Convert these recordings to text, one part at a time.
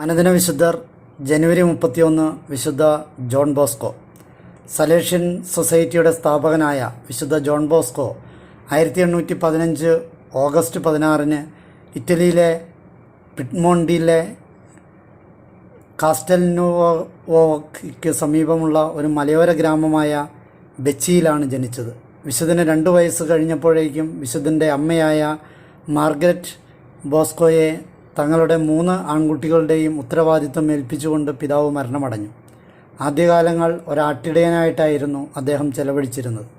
അനുദിന വിശുദ്ധർ ജനുവരി 31 വിശുദ്ധ ജോൺ ബോസ്കോ. സലേഷ്യൻ സൊസൈറ്റിയുടെ സ്ഥാപകനായ വിശുദ്ധ ജോൺ ബോസ്കോ 1815 ഓഗസ്റ്റ് 16 ഇറ്റലിയിലെ പിഡ്മോണ്ടിലെ കാസ്റ്റൽനുവോവയ്ക്ക് സമീപമുള്ള ഒരു മലയോര ഗ്രാമമായ ബെച്ചിയിലാണ് ജനിച്ചത്. വിശുദ്ധന് 2 വയസ്സ് കഴിഞ്ഞപ്പോഴേക്കും വിശുദ്ധൻ്റെ അമ്മയായ മാർഗരറ്റ് ബോസ്കോയെ തങ്ങളുടെ 3 ആൺകുട്ടികളുടെയും ഉത്തരവാദിത്വം ഏൽപ്പിച്ചുകൊണ്ട് പിതാവ് മരണമടഞ്ഞു. ആദ്യകാലങ്ങൾ ഒരാട്ടിടയനായിട്ടായിരുന്നു അദ്ദേഹം ചെലവഴിച്ചിരുന്നത്.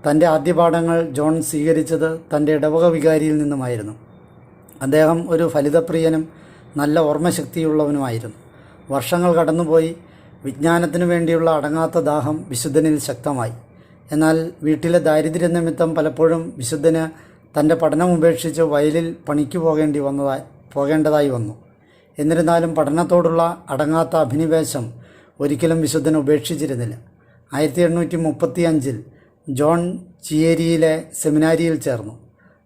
തൻ്റെ ആദ്യ പാഠങ്ങൾ ജോൺ സ്വീകരിച്ചത് തൻ്റെ ഇടവക വികാരിയിൽ നിന്നുമായിരുന്നു. അദ്ദേഹം ഒരു ഫലിതപ്രിയനും നല്ല ഓർമ്മശക്തിയുള്ളവനുമായിരുന്നു. വർഷങ്ങൾ കടന്നുപോയി. വിജ്ഞാനത്തിനു വേണ്ടിയുള്ള അടങ്ങാത്ത ദാഹം വിശുദ്ധനിൽ ശക്തമായി. എന്നാൽ വീട്ടിലെ ദാരിദ്ര്യ നിമിത്തം പലപ്പോഴും വിശുദ്ധന് തൻ്റെ പഠനം ഉപേക്ഷിച്ച് വയലിൽ പണിക്ക് പോകേണ്ടതായി വന്നു. എന്നിരുന്നാലും പഠനത്തോടുള്ള അടങ്ങാത്ത അഭിനിവേശം ഒരിക്കലും വിശുദ്ധൻ ഉപേക്ഷിച്ചിരുന്നില്ല. 1835 ജോൺ ചിയേരിയിലെ സെമിനാരിയിൽ ചേർന്നു.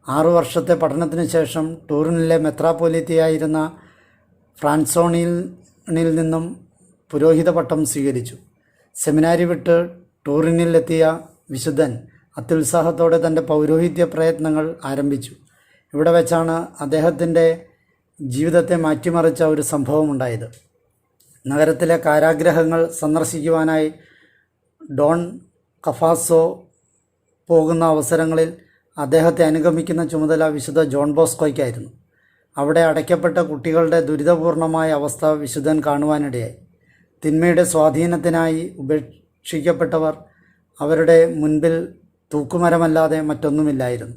6 വർഷത്തെ പഠനത്തിനു ശേഷം ടൂറിനിലെ മെത്രാപ്പൊലീത്തയായിരുന്ന ഫ്രാൻസോണിൽ നിന്നും പുരോഹിത പട്ടം സ്വീകരിച്ചു. സെമിനാരി വിട്ട് ടൂറിനിലെത്തിയ വിശുദ്ധൻ അത്യുത്സാഹത്തോടെ തൻ്റെ പൗരോഹിത്യ പ്രയത്നങ്ങൾ ആരംഭിച്ചു. ഇവിടെ വെച്ചാണ് അദ്ദേഹത്തിൻ്റെ ജീവിതത്തെ മാറ്റിമറിച്ച ഒരു സംഭവമുണ്ടായത്. നഗരത്തിലെ കാരാഗ്രഹങ്ങൾ സന്ദർശിക്കുവാനായി ഡോൺ കഫാസോ പോകുന്ന അവസരങ്ങളിൽ അദ്ദേഹത്തെ അനുഗമിക്കുന്ന ചുമതല വിശുദ്ധ ജോൺ ബോസ്കോയ്ക്കായിരുന്നു. അവിടെ അടയ്ക്കപ്പെട്ട കുട്ടികളുടെ ദുരിതപൂർണമായ അവസ്ഥ വിശുദ്ധൻ കാണുവാനിടയായി. തിന്മയുടെ സ്വാധീനത്തിനായി ഉപേക്ഷിക്കപ്പെട്ടവർ അവരുടെ മുൻപിൽ തൂക്കുമരമല്ലാതെ മറ്റൊന്നുമില്ലായിരുന്നു.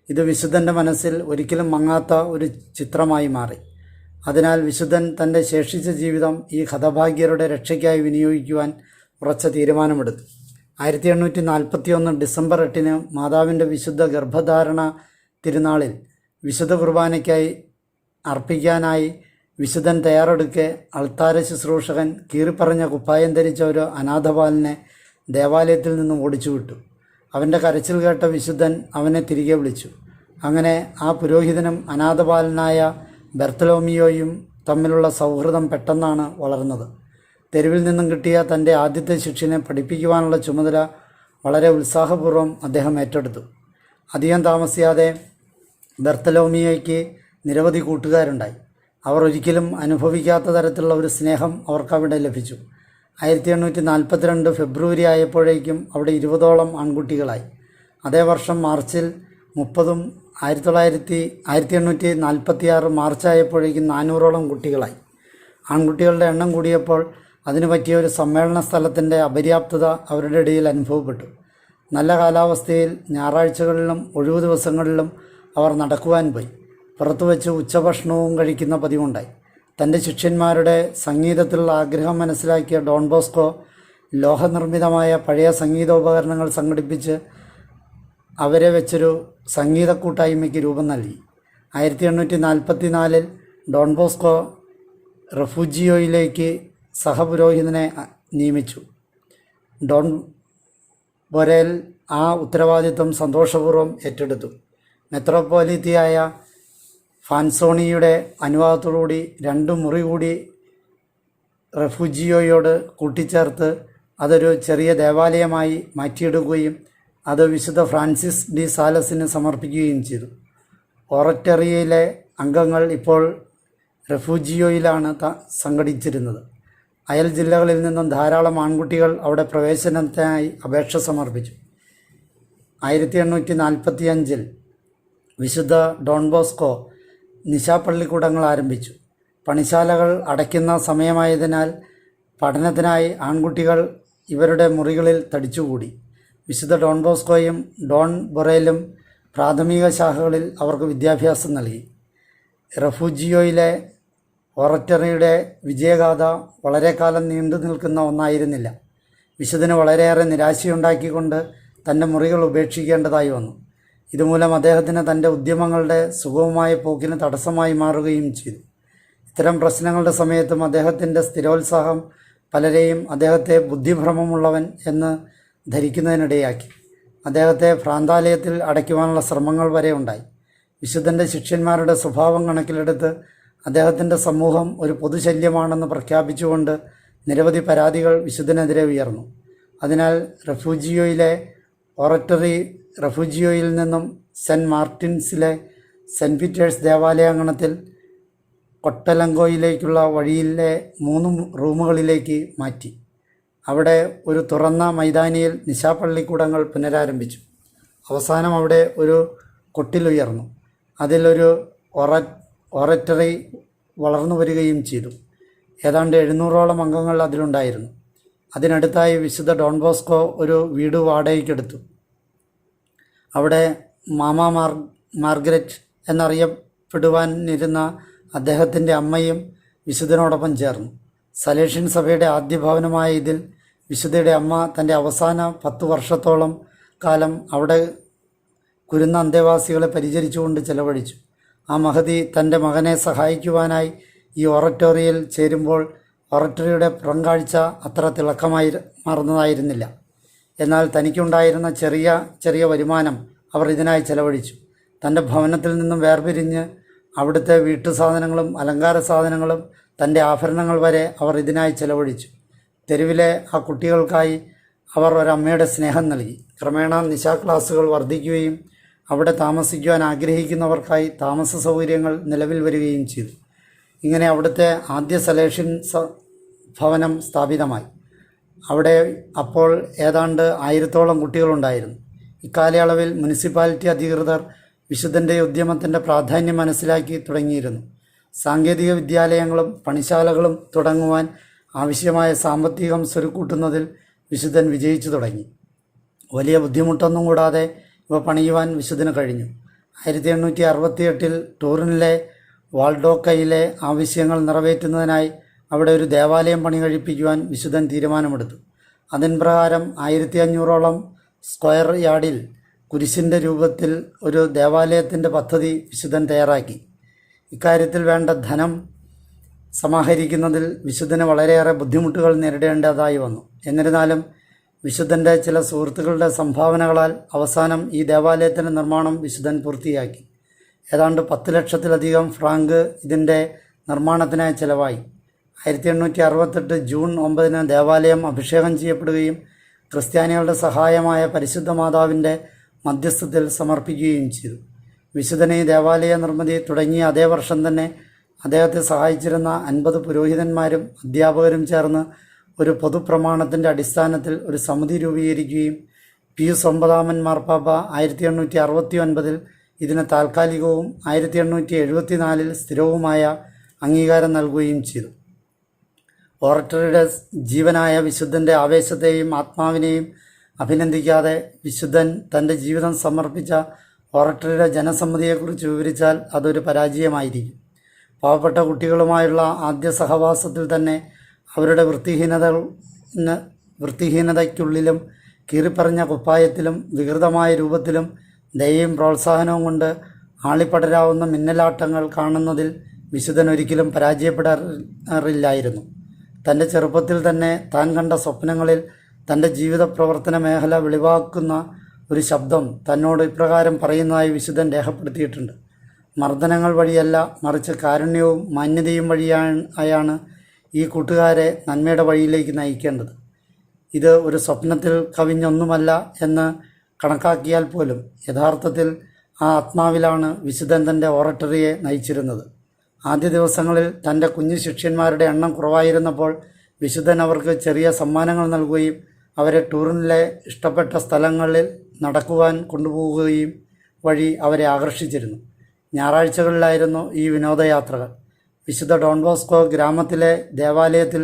ഇത് വിശുദ്ധൻ്റെ മനസ്സിൽ ഒരിക്കലും മങ്ങാത്ത ഒരു ചിത്രമായി മാറി. അതിനാൽ വിശുദ്ധൻ തൻ്റെ ശേഷിച്ച ജീവിതം ഈ ഹതഭാഗ്യരുടെ രക്ഷയ്ക്കായി വിനിയോഗിക്കുവാൻ ഉറച്ച തീരുമാനമെടുത്തു. 1841 ഡിസംബർ 8 മാതാവിൻ്റെ വിശുദ്ധ ഗർഭധാരണ തിരുനാളിൽ വിശുദ്ധ കുർബാനയ്ക്കായി അർപ്പിക്കാനായി വിശുദ്ധൻ തയ്യാറെടുക്കെ അൾത്താര ശുശ്രൂഷകൻ കീറിപ്പറഞ്ഞ കുപ്പായം ധരിച്ച ഒരു അനാഥബാലനെ ദേവാലയത്തിൽ നിന്നും ഓടിച്ചുവിട്ടു. അവൻ്റെ കരച്ചിൽ കേട്ട വിശുദ്ധൻ അവനെ തിരികെ വിളിച്ചു. അങ്ങനെ ആ പുരോഹിതനും അനാഥബാലനായ ബെർത്തലോമിയോയും തമ്മിലുള്ള സൗഹൃദം പെട്ടെന്നാണ് വളർന്നത്. തെരുവിൽ നിന്നും കിട്ടിയ തൻ്റെ ആദ്യത്തെ ശിഷ്യനെ പഠിപ്പിക്കുവാനുള്ള ചുമതല വളരെ ഉത്സാഹപൂർവ്വം അദ്ദേഹം ഏറ്റെടുത്തു. അധികം താമസിയാതെ ബെർത്തലോമിയോയ്ക്ക് നിരവധി കൂട്ടുകാരുണ്ടായി. അവർ ഒരിക്കലും അനുഭവിക്കാത്ത തരത്തിലുള്ള ഒരു സ്നേഹം അവർക്കവിടെ ലഭിച്ചു. 1842 ഫെബ്രുവരി ആയപ്പോഴേക്കും അവിടെ 20ഓളം ആൺകുട്ടികളായി. അതേ വർഷം മാർച്ചിൽ 30ഉം 1846 മാർച്ച് ആയപ്പോഴേക്കും 400ഓളം കുട്ടികളായി. ആൺകുട്ടികളുടെ എണ്ണം കൂടിയപ്പോൾ അതിനു പറ്റിയ ഒരു സമ്മേളന സ്ഥലത്തിൻ്റെ അപര്യാപ്തത അവരുടെ ഇടയിൽ അനുഭവപ്പെട്ടു. നല്ല കാലാവസ്ഥയിൽ ഞായറാഴ്ചകളിലും ഒഴിവു ദിവസങ്ങളിലും അവർ നടക്കുവാൻ പോയി. പുറത്തുവച്ച് ഉച്ചഭക്ഷണവും കഴിക്കുന്ന പതിവുണ്ടായി. തൻ്റെ ശിഷ്യന്മാരുടെ സംഗീതത്തിലുള്ള ആഗ്രഹം മനസ്സിലാക്കിയ ഡോൺ ബോസ്കോ ലോഹനിർമ്മിതമായ പഴയ സംഗീതോപകരണങ്ങൾ സംഘടിപ്പിച്ച് അവരെ വെച്ചൊരു സംഗീത കൂട്ടായ്മയ്ക്ക് രൂപം നൽകി. 1844 ഡോൺ ബോസ്കോ റെഫ്യൂജിയോയിലേക്ക് സഹപുരോഹിതനെ നിയമിച്ചു. ഡോൺ ബൊരേൽ ആ ഉത്തരവാദിത്വം സന്തോഷപൂർവ്വം ഏറ്റെടുത്തു. മെത്രോപ്പൊലീത്തയായ ഫാൻസോണിയുടെ അനുവാദത്തോടുകൂടി 2 മുറി കൂടി റെഫ്യൂജിയോയോട് കൂട്ടിച്ചേർത്ത് അതൊരു ചെറിയ ദേവാലയമായി മാറ്റിയെടുക്കുകയും അത് വിശുദ്ധ ഫ്രാൻസിസ് ഡി സാലസിന് സമർപ്പിക്കുകയും ചെയ്തു. ഓററ്ററിയയിലെ അംഗങ്ങൾ ഇപ്പോൾ റെഫ്യൂജിയോയിലാണ് സംഘടിച്ചിരുന്നത്. അയൽ ജില്ലകളിൽ നിന്നും ധാരാളം ആൺകുട്ടികൾ അവിടെ പ്രവേശനത്തിനായി അപേക്ഷ സമർപ്പിച്ചു. 1845 വിശുദ്ധ ഡോൺ ബോസ്കോ നിശാപള്ളിക്കൂടങ്ങൾ ആരംഭിച്ചു. പണിശാലകൾ അടയ്ക്കുന്ന സമയമായതിനാൽ പഠനത്തിനായി ആൺകുട്ടികൾ ഇവരുടെ മുറികളിൽ തടിച്ചുകൂടി. വിശുദ്ധ ഡോൺ ബോസ്കോയും ഡോൺ ബൊറേലും പ്രാഥമിക ശാഖകളിൽ അവർക്ക് വിദ്യാഭ്യാസം നൽകി. റെഫ്യൂജിയോയിലെ ഓററ്ററിയുടെ വിജയഗാഥ വളരെ കാലം നീണ്ടു നിൽക്കുന്ന ഒന്നായിരുന്നില്ല. വിശുദ്ധന് വളരെയേറെ നിരാശയുണ്ടാക്കിക്കൊണ്ട് തൻ്റെ മുറികൾ ഉപേക്ഷിക്കേണ്ടതായി വന്നു. ഇതുമൂലം അദ്ദേഹത്തിന് തൻ്റെ ഉദ്യമങ്ങളുടെ സുഗമമായ പോക്കിന് തടസ്സമായി മാറുകയും ചെയ്തു. ഇത്തരം പ്രശ്നങ്ങളുടെ സമയത്തും അദ്ദേഹത്തിൻ്റെ സ്ഥിരോത്സാഹം പലരെയും അദ്ദേഹത്തെ ബുദ്ധിഭ്രമമുള്ളവൻ എന്ന് ധരിക്കുന്നതിനിടയാക്കി. അദ്ദേഹത്തെ ഭ്രാന്താലയത്തിൽ അടയ്ക്കുവാനുള്ള ശ്രമങ്ങൾ വരെ ഉണ്ടായി. വിശുദ്ധൻ്റെ ശിഷ്യന്മാരുടെ സ്വഭാവം കണക്കിലെടുത്ത് അദ്ദേഹത്തിൻ്റെ സമൂഹം ഒരു പൊതുശല്യമാണെന്ന് പ്രഖ്യാപിച്ചുകൊണ്ട് നിരവധി പരാതികൾ വിശുദ്ധനെതിരെ ഉയർന്നു. അതിനാൽ റഫ്യൂജിയോയിൽ നിന്നും സെൻറ്റ് മാർട്ടിൻസിലെ സെൻറ്റ് പീറ്റേഴ്സ് ദേവാലയാങ്കണത്തിൽ കൊട്ടലങ്കോയിലേക്കുള്ള വഴിയിലെ 3 റൂമുകളിലേക്ക് മാറ്റി. അവിടെ ഒരു തുറന്ന മൈതാനിയിൽ നിശാപള്ളിക്കൂടങ്ങൾ പുനരാരംഭിച്ചു. അവസാനം അവിടെ ഒരു കൊട്ടിലുയർന്നു. അതിലൊരു ഒററ്ററി വളർന്നു വരികയും ചെയ്തു. ഏതാണ്ട് 700ഓളം അംഗങ്ങൾ അതിലുണ്ടായിരുന്നു. അതിനടുത്തായി വിശുദ്ധ ഡോൺ ബോസ്കോ ഒരു വീട് വാടകയ്ക്കെടുത്തു. അവിടെ മാമ മാർഗരറ്റ് എന്നറിയപ്പെടുവാനിരുന്ന അദ്ദേഹത്തിൻ്റെ അമ്മയും വിശുദ്ധനോടൊപ്പം ചേർന്നു. സലേഷ്യൻ സഭയുടെ ആദ്യ ഭവനമായ ഇതിൽ വിശുദ്ധയുടെ അമ്മ തൻ്റെ അവസാന 10 വർഷത്തോളം കാലം അവിടെ കുരുന്ന അന്തേവാസികളെ പരിചരിച്ചുകൊണ്ട് ചെലവഴിച്ചു. ആ മഹതി തൻ്റെ മകനെ സഹായിക്കുവാനായി ഈ ഒററ്റോറിയയിൽ ചേരുമ്പോൾ ഒററ്ററിയുടെ പുറംകാഴ്ച അത്ര തിളക്കമായി മാറുന്നതായിരുന്നില്ല. എന്നാൽ തനിക്കുണ്ടായിരുന്ന ചെറിയ വരുമാനം അവർ ഇതിനായി ചെലവഴിച്ചു. തൻ്റെ ഭവനത്തിൽ നിന്നും വേർപിരിഞ്ഞ് അവിടുത്തെ വീട്ടുസാധനങ്ങളും അലങ്കാര സാധനങ്ങളും തൻ്റെ ആഭരണങ്ങൾ വരെ അവർ ഇതിനായി ചെലവഴിച്ചു. തെരുവിലെ ആ കുട്ടികൾക്കായി അവർ ഒരമ്മയുടെ സ്നേഹം നൽകി. ക്രമേണ നിശാ ക്ലാസുകൾ വർദ്ധിക്കുകയും അവിടെ താമസിക്കുവാൻ ആഗ്രഹിക്കുന്നവർക്കായി താമസ സൗകര്യങ്ങൾ നിലവിൽ വരികയും ചെയ്തു. ഇങ്ങനെ അവിടുത്തെ ആദ്യ സലേഷ്യൻ ഭവനം സ്ഥാപിതമായി. അവിടെ അപ്പോൾ ഏതാണ്ട് 1000ഓളം കുട്ടികളുണ്ടായിരുന്നു. ഇക്കാലയളവിൽ മുനിസിപ്പാലിറ്റി അധികൃതർ വിശുദ്ധൻ്റെ ഉദ്യമത്തിൻ്റെ പ്രാധാന്യം മനസ്സിലാക്കി തുടങ്ങിയിരുന്നു. സാങ്കേതിക വിദ്യാലയങ്ങളും പണിശാലകളും തുടങ്ങുവാൻ ആവശ്യമായ സാമ്പത്തികം സ്വരുക്കൂട്ടുന്നതിൽ വിശുദ്ധൻ വിജയിച്ചു തുടങ്ങി. വലിയ ബുദ്ധിമുട്ടൊന്നും കൂടാതെ ഇവ പണിയുവാൻ വിശുദ്ധന് കഴിഞ്ഞു. 1868 ടൂറിനിലെ വാൾഡോക്കയിലെ ആവശ്യങ്ങൾ നിറവേറ്റുന്നതിനായി അവിടെ ഒരു ദേവാലയം പണി കഴിപ്പിക്കുവാൻ വിശുദ്ധൻ തീരുമാനമെടുത്തു. അതിൻ പ്രകാരം 1500ഓളം സ്ക്വയർ യാർഡിൽ കുരിശിൻ്റെ രൂപത്തിൽ ഒരു ദേവാലയത്തിൻ്റെ പദ്ധതി വിശുദ്ധൻ തയ്യാറാക്കി. ഇക്കാര്യത്തിൽ വേണ്ട ധനം സമാഹരിക്കുന്നതിൽ വിശുദ്ധന് വളരെയേറെ ബുദ്ധിമുട്ടുകൾ നേരിടേണ്ടതായി വന്നു. എന്നിരുന്നാലും വിശുദ്ധൻ്റെ ചില സുഹൃത്തുക്കളുടെ സംഭാവനകളാൽ അവസാനം ഈ ദേവാലയത്തിൻ്റെ നിർമ്മാണം വിശുദ്ധൻ പൂർത്തിയാക്കി. ഏതാണ്ട് 10 ലക്ഷത്തിലധികം ഫ്രാങ്ക് ഇതിൻ്റെ നിർമ്മാണത്തിനായി ചെലവായി. 1868 ജൂൺ 9 ദേവാലയം അഭിഷേകം ചെയ്യപ്പെടുകയും ക്രിസ്ത്യാനികളുടെ സഹായമായ പരിശുദ്ധ മാതാവിൻ്റെ മധ്യസ്ഥത്തിൽ സമർപ്പിക്കുകയും ചെയ്തു. വിശുദ്ധനെ ഈ ദേവാലയ നിർമ്മിതി തുടങ്ങിയ അതേ വർഷം തന്നെ അദ്ദേഹത്തെ സഹായിച്ചിരുന്ന 50 പുരോഹിതന്മാരും അധ്യാപകരും ചേർന്ന് ഒരു പൊതുപ്രമാണത്തിൻ്റെ അടിസ്ഥാനത്തിൽ ഒരു സമിതി രൂപീകരിക്കുകയും പിയൂസ് 9 മാർപ്പാപ്പ 1869 ഇതിന് താൽക്കാലികവും 1874 സ്ഥിരവുമായ അംഗീകാരം നൽകുകയും ചെയ്തു. ഓറട്ടറിയുടെ ജീവനായ വിശുദ്ധൻ്റെ ആവേശത്തെയും ആത്മാവിനെയും അഭിനന്ദിക്കാതെ വിശുദ്ധൻ തൻ്റെ ജീവിതം സമർപ്പിച്ച ഓറട്ടറിയുടെ ജനസമ്മതിയെക്കുറിച്ച് വിവരിച്ചാൽ അതൊരു പരാജയമായിരിക്കും. പാവപ്പെട്ട കുട്ടികളുമായുള്ള ആദ്യ സഹവാസത്തിൽ തന്നെ അവരുടെ വൃത്തിഹീനതയ്ക്കുള്ളിലും കീറിപ്പറഞ്ഞ കുപ്പായത്തിലും വികൃതമായ രൂപത്തിലും ദയയും പ്രോത്സാഹനവും കൊണ്ട് ആളിപ്പടരാവുന്ന മിന്നലാട്ടങ്ങൾ കാണുന്നതിൽ വിശുദ്ധൻ ഒരിക്കലും പരാജയപ്പെടാറില്ലായിരുന്നു. തൻ്റെ ചെറുപ്പത്തിൽ തന്നെ താൻ കണ്ട സ്വപ്നങ്ങളിൽ തൻ്റെ ജീവിത പ്രവർത്തന മേഖല വെളിവാക്കുന്ന ഒരു ശബ്ദം തന്നോട് ഇപ്രകാരം പറയുന്നതായി വിശുദ്ധൻ രേഖപ്പെടുത്തിയിട്ടുണ്ട്. മർദ്ദനങ്ങൾ വഴിയല്ല, മറിച്ച് കാരുണ്യവും മാന്യതയും വഴിയായാണ് ഈ കൂട്ടുകാരെ നന്മയുടെ വഴിയിലേക്ക് നയിക്കേണ്ടത്. ഇത് ഒരു സ്വപ്നത്തിൽ കവിഞ്ഞൊന്നുമല്ല എന്ന് കണക്കാക്കിയാൽ പോലും യഥാർത്ഥത്തിൽ ആ ആത്മാവിലാണ് വിശുദ്ധൻ തൻ്റെ ഓറട്ടറിയെ നയിച്ചിരുന്നത്. ആദ്യ ദിവസങ്ങളിൽ തൻ്റെ കുഞ്ഞു ശിഷ്യന്മാരുടെ എണ്ണം കുറവായിരുന്നപ്പോൾ വിശുദ്ധൻ അവർക്ക് ചെറിയ സമ്മാനങ്ങൾ നൽകുകയും അവരെ ടൂറിനിലെ ഇഷ്ടപ്പെട്ട സ്ഥലങ്ങളിൽ നടക്കുവാൻ കൊണ്ടുപോവുകയും വഴി അവരെ ആകർഷിച്ചിരുന്നു. ഞായറാഴ്ചകളിലായിരുന്നു ഈ വിനോദയാത്രകൾ. വിശുദ്ധ ഡോൺ ബോസ്കോ ഗ്രാമത്തിലെ ദേവാലയത്തിൽ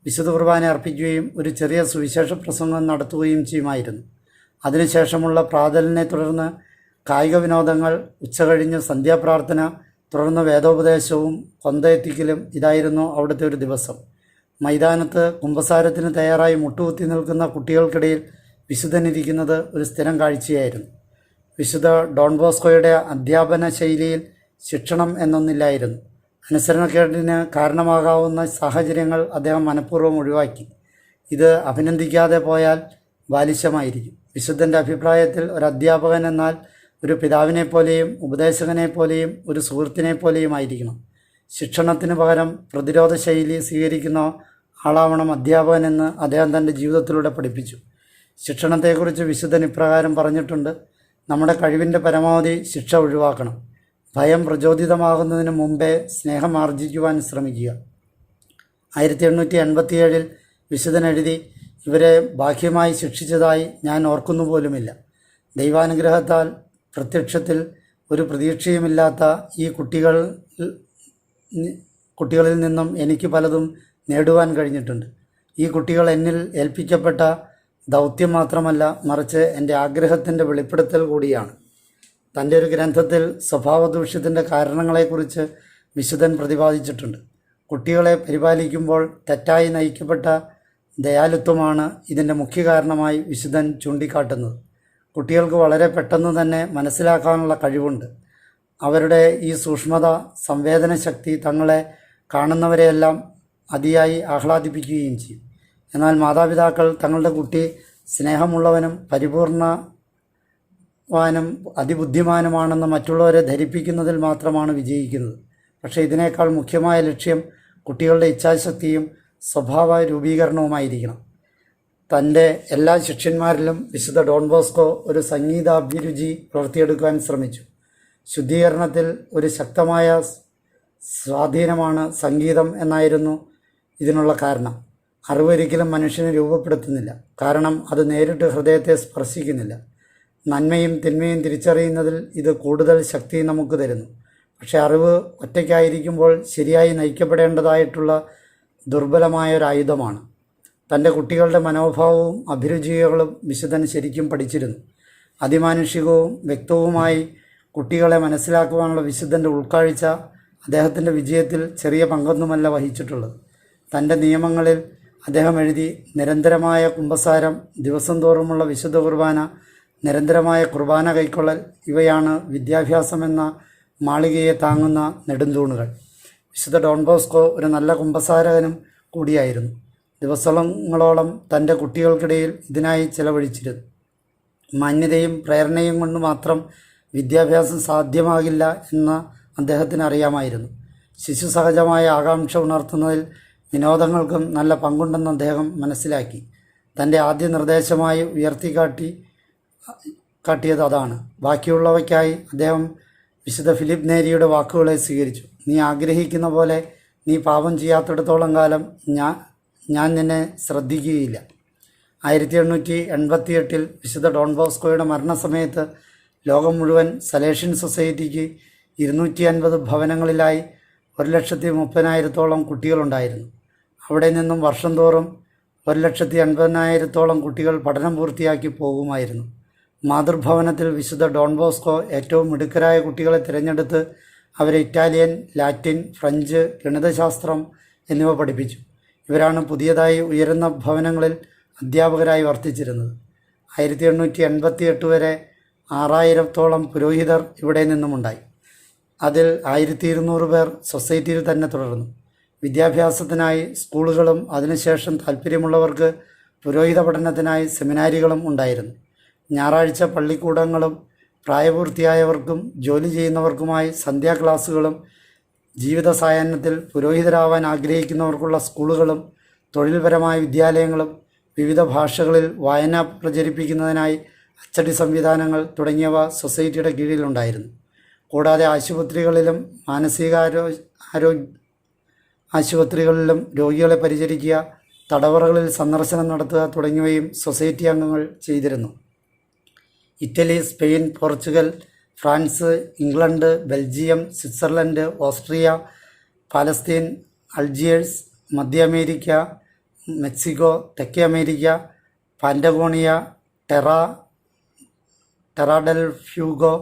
വിശുദ്ധ കുർബാന അർപ്പിക്കുകയും ഒരു ചെറിയ സുവിശേഷ പ്രസംഗം നടത്തുകയും ചെയ്യുമായിരുന്നു. അതിനുശേഷമുള്ള പ്രാതലിനെ തുടർന്ന് കായിക വിനോദങ്ങൾ, ഉച്ചകഴിഞ്ഞ് സന്ധ്യാപ്രാർത്ഥന, തുടർന്ന് വേദോപദേശവും കൊന്തയെത്തിക്കലും ഇതായിരുന്നു അവിടുത്തെ ഒരു ദിവസം. മൈതാനത്ത് കുമ്പസാരത്തിന് തയ്യാറായി മുട്ടുകുത്തി നിൽക്കുന്ന കുട്ടികൾക്കിടയിൽ വിശുദ്ധനിരിക്കുന്നത് ഒരു സ്ഥിരം കാഴ്ചയായിരുന്നു. വിശുദ്ധ ഡോൺ ബോസ്കോയുടെ അധ്യാപന ശൈലിയിൽ ശിക്ഷണം എന്നൊന്നില്ലായിരുന്നു. അനുസരണക്കേടിന് കാരണമാകാവുന്ന സാഹചര്യങ്ങൾ അദ്ദേഹം മനഃപൂർവ്വം ഒഴിവാക്കി. ഇത് അഭിനന്ദിക്കാതെ പോയാൽ ബാലിശമായിരിക്കും. വിശുദ്ധൻ്റെ അഭിപ്രായത്തിൽ ഒരു അധ്യാപകൻ എന്നാൽ ഒരു പിതാവിനെ പോലെയും ഉപദേശകനെ പോലെയും ഒരു സുഹൃത്തിനെ പോലെയും ആയിരിക്കണം. ശിക്ഷണത്തിന് പകരം പ്രതിരോധ ശൈലി സ്വീകരിക്കുന്ന ആളാവണം അധ്യാപകനെന്ന് അദ്ദേഹം തൻ്റെ ജീവിതത്തിലൂടെ പഠിപ്പിച്ചു. ശിക്ഷണത്തെക്കുറിച്ച് വിശുദ്ധൻ ഇപ്രകാരം പറഞ്ഞിട്ടുണ്ട്: നമ്മുടെ കഴിവിൻ്റെ പരമാവധി ശിക്ഷ ഒഴിവാക്കണം. ഭയം പ്രചോദിതമാകുന്നതിന് മുമ്പേ സ്നേഹം ആർജിക്കുവാൻ ശ്രമിക്കുക. 1887 വിശുദ്ധൻ എഴുതി: ഇവരെ ബാഹ്യമായി ശിക്ഷിച്ചതായി ഞാൻ ഓർക്കുന്നു പോലുമില്ല. ദൈവാനുഗ്രഹത്താൽ പ്രത്യക്ഷത്തിൽ ഒരു പ്രതീക്ഷയുമില്ലാത്ത ഈ കുട്ടികളിൽ നിന്നും എനിക്ക് പലതും നേടുവാൻ കഴിഞ്ഞിട്ടുണ്ട്. ഈ കുട്ടികൾ എന്നിൽ ഏൽപ്പിക്കപ്പെട്ട ദൗത്യം മാത്രമല്ല, മറിച്ച് എൻ്റെ ആഗ്രഹത്തിൻ്റെ വെളിപ്പെടുത്തൽ കൂടിയാണ്. തൻ്റെ ഒരു ഗ്രന്ഥത്തിൽ സ്വഭാവദൂഷ്യത്തിൻ്റെ കാരണങ്ങളെക്കുറിച്ച് വിശുദ്ധൻ പ്രതിപാദിച്ചിട്ടുണ്ട്. കുട്ടികളെ പരിപാലിക്കുമ്പോൾ തെറ്റായി നയിക്കപ്പെട്ട ദയാലുത്വമാണ് ഇതിൻ്റെ മുഖ്യ കാരണമായി വിശുദ്ധൻ ചൂണ്ടിക്കാട്ടുന്നത്. കുട്ടികൾക്ക് വളരെ പെട്ടെന്ന് തന്നെ മനസ്സിലാക്കാനുള്ള കഴിവുണ്ട്. അവരുടെ ഈ സൂക്ഷ്മത, സംവേദന ശക്തി തങ്ങളെ കാണുന്നവരെയെല്ലാം അതിയായി ആഹ്ലാദിപ്പിക്കുകയും ചെയ്യും. എന്നാൽ മാതാപിതാക്കൾ തങ്ങളുടെ കുട്ടി സ്നേഹമുള്ളവനും പരിപൂർണവാനും അതിബുദ്ധിമാനുമാണെന്ന് മറ്റുള്ളവരെ ധരിപ്പിക്കുന്നതിൽ മാത്രമാണ് വിജയിക്കുന്നത്. പക്ഷേ ഇതിനേക്കാൾ മുഖ്യമായ ലക്ഷ്യം കുട്ടികളുടെ ഇച്ഛാശക്തിയും സ്വഭാവ രൂപീകരണവുമായിരിക്കണം. തൻ്റെ എല്ലാ ശിഷ്യന്മാരിലും വിശുദ്ധ ഡോൺ ബോസ്കോ ഒരു സംഗീതാഭിരുചി വളർത്തിയെടുക്കുവാൻ ശ്രമിച്ചു. ശുദ്ധീകരണത്തിൽ ഒരു ശക്തമായ സ്വാധീനമാണ് സംഗീതം എന്നായിരുന്നു ഇതിനുള്ള കാരണം. അറിവൊരിക്കലും മനുഷ്യനെ രൂപപ്പെടുത്തുന്നില്ല, കാരണം അത് നേരിട്ട് ഹൃദയത്തെ സ്പർശിക്കുന്നില്ല. നന്മയും തിന്മയും തിരിച്ചറിയുന്നതിൽ ഇത് കൂടുതൽ ശക്തി നമുക്ക് തരുന്നു. പക്ഷേ അറിവ് ഒറ്റയ്ക്കായിരിക്കുമ്പോൾ ശരിയായി നയിക്കപ്പെടേണ്ടതായിട്ടുള്ള ദുർബലമായൊരായുധമാണ്. തൻ്റെ കുട്ടികളുടെ മനോഭാവവും അഭിരുചികളും വിശുദ്ധൻ ശരിക്കും പഠിച്ചിരുന്നു. അതിമാനുഷികവും വ്യക്തവുമായി കുട്ടികളെ മനസ്സിലാക്കുവാനുള്ള വിശുദ്ധൻ്റെ ഉൾക്കാഴ്ച അദ്ദേഹത്തിൻ്റെ വിജയത്തിൽ ചെറിയ പങ്കൊന്നുമല്ല വഹിച്ചിട്ടുള്ളത്. തൻ്റെ നിയമങ്ങളിൽ അദ്ദേഹം എഴുതി: നിരന്തരമായ കുമ്പസാരം, ദിവസം തോറുമുള്ള വിശുദ്ധ കുർബാന, നിരന്തരമായ കുർബാന കൈക്കൊള്ളൽ, ഇവയാണ് വിദ്യാഭ്യാസമെന്ന മാളികയെ താങ്ങുന്ന നെടുന്തൂണുകൾ. വിശുദ്ധ ഡോൺ ബോസ്കോ ഒരു നല്ല കുമ്പസാരകനും കൂടിയായിരുന്നു. ദിവസങ്ങളോളം തൻ്റെ കുട്ടികൾക്കിടയിൽ ഇതിനായി ചെലവഴിച്ചിരുന്നു. മാന്യതയും പ്രേരണയും കൊണ്ട് മാത്രം വിദ്യാഭ്യാസം സാധ്യമാകില്ല എന്ന് അദ്ദേഹത്തിന് അറിയാമായിരുന്നു. ശിശു സഹജമായ ആകാംക്ഷ ഉണർത്തുന്നതിൽ വിനോദങ്ങൾക്കും നല്ല പങ്കുണ്ടെന്ന് അദ്ദേഹം മനസ്സിലാക്കി. തൻ്റെ ആദ്യ നിർദ്ദേശമായി കാട്ടിയത് അതാണ്. ബാക്കിയുള്ളവയ്ക്കായി അദ്ദേഹം വിശുദ്ധ ഫിലിപ്പ് നേരിയുടെ വാക്കുകളെ സ്വീകരിച്ചു: നീ ആഗ്രഹിക്കുന്ന പോലെ നീ പാപം ചെയ്യാത്തിടത്തോളം കാലം ഞാൻ നിന്നെ ശ്രദ്ധിക്കുകയില്ല. 1888 വിശുദ്ധ ഡോൺ ബോസ്കോയുടെ മരണസമയത്ത് ലോകം മുഴുവൻ സലേഷ്യൻ സൊസൈറ്റിക്ക് 250 ഭവനങ്ങളിലായി 1,30,000-ഓളം കുട്ടികളുണ്ടായിരുന്നു. അവിടെ നിന്നും വർഷം തോറും 1,80,000-ഓളം കുട്ടികൾ പഠനം പൂർത്തിയാക്കി പോകുമായിരുന്നു. മാതൃഭവനത്തിൽ വിശുദ്ധ ഡോൺ ബോസ്കോ ഏറ്റവും മിടുക്കരായ കുട്ടികളെ തിരഞ്ഞെടുത്ത് അവരെ ഇറ്റാലിയൻ, ലാറ്റിൻ, ഫ്രഞ്ച്, ഗണിതശാസ്ത്രം എന്നിവ പഠിപ്പിച്ചു. ഇവരാണ് പുതിയതായി ഉയരുന്ന ഭവനങ്ങളിൽ അധ്യാപകരായി വർത്തിച്ചിരുന്നത്. 1888 വരെ 6,000-ഓളം പുരോഹിതർ ഇവിടെ നിന്നുമുണ്ടായി. അതിൽ 1,200 പേർ സൊസൈറ്റിയിൽ തന്നെ തുടർന്നു. വിദ്യാഭ്യാസത്തിനായി സ്കൂളുകളും അതിനുശേഷം താല്പര്യമുള്ളവർക്ക് പുരോഹിത പഠനത്തിനായി സെമിനാരികളും ഉണ്ടായിരുന്നു. ഞായറാഴ്ച പള്ളിക്കൂടങ്ങളും പ്രായപൂർത്തിയായവർക്കും ജോലി ചെയ്യുന്നവർക്കുമായി സന്ധ്യാക്ലാസുകളും ജീവിത സായാഹ്നത്തിൽ പുരോഹിതരാവാൻ ആഗ്രഹിക്കുന്നവർക്കുള്ള സ്കൂളുകളും തൊഴിൽപരമായ വിദ്യാലയങ്ങളും വിവിധ ഭാഷകളിൽ വായന പ്രചരിപ്പിക്കുന്നതിനായി അച്ചടി സംവിധാനങ്ങൾ തുടങ്ങിയവ സൊസൈറ്റിയുടെ കീഴിലുണ്ടായിരുന്നു. കൂടാതെ ആശുപത്രികളിലും ആശുപത്രികളിലും രോഗികളെ പരിചരിക്കുക, തടവറകളിൽ സന്ദർശനം നടത്തുക തുടങ്ങിയവയും സൊസൈറ്റി അംഗങ്ങൾ ചെയ്തിരുന്നു. Italy, Spain, Portugal, France, England, Belgium, Switzerland, Austria, Palestine, Algiers, മധ്യ അമേരിക്ക, മെക്സിക്കോ, തെക്കേ America, Patagonia, Tierra del Fuego,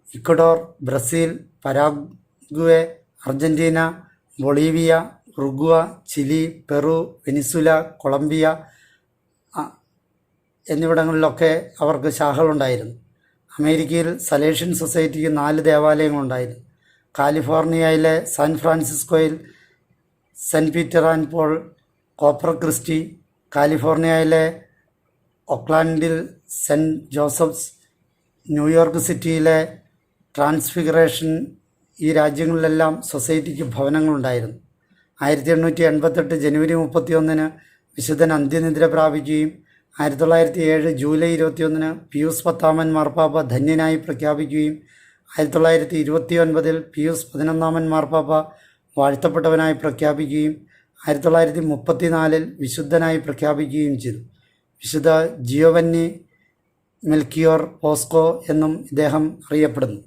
Ecuador, Brazil, Paraguay, Argentina, Bolivia, Uruguay, Chile, Peru, Venezuela, Colombia എന്നിവിടങ്ങളിലൊക്കെ അവർക്ക് ശാഖകളുണ്ടായിരുന്നു. അമേരിക്കയിൽ സലേഷ്യൻ സൊസൈറ്റിക്ക് 4 ദേവാലയങ്ങളുണ്ടായിരുന്നു. കാലിഫോർണിയയിലെ സാൻ ഫ്രാൻസിസ്കോയിൽ Saint Peter and Paul, corpus Christi, കാലിഫോർണിയയിലെ ഒക്ലാൻഡിൽ സെൻറ്റ് ജോസഫ്സ്, ന്യൂയോർക്ക് സിറ്റിയിലെ ട്രാൻസ്ഫിഗറേഷൻ ഈ രാജ്യങ്ങളിലെല്ലാം സൊസൈറ്റിക്ക് ഭവനങ്ങളുണ്ടായിരുന്നു. 1888 ജനുവരി 31 വിശുദ്ധൻ അന്ത്യനിദ്ര പ്രാപിക്കുകയും 1907 ജൂലൈ 21 പിയൂസ് 10 മാർപ്പാപ്പ ധന്യനായി പ്രഖ്യാപിക്കുകയും 1929 പിയൂസ് 11 മാർപ്പാപ്പ വാഴ്ത്തപ്പെട്ടവനായി പ്രഖ്യാപിക്കുകയും 1934 വിശുദ്ധനായി പ്രഖ്യാപിക്കുകയും ചെയ്തു. വിശുദ്ധ ജിയോവന്നി മെൽക്കിയോർ പോസ്കോ എന്നും ഇദ്ദേഹം അറിയപ്പെടുന്നു.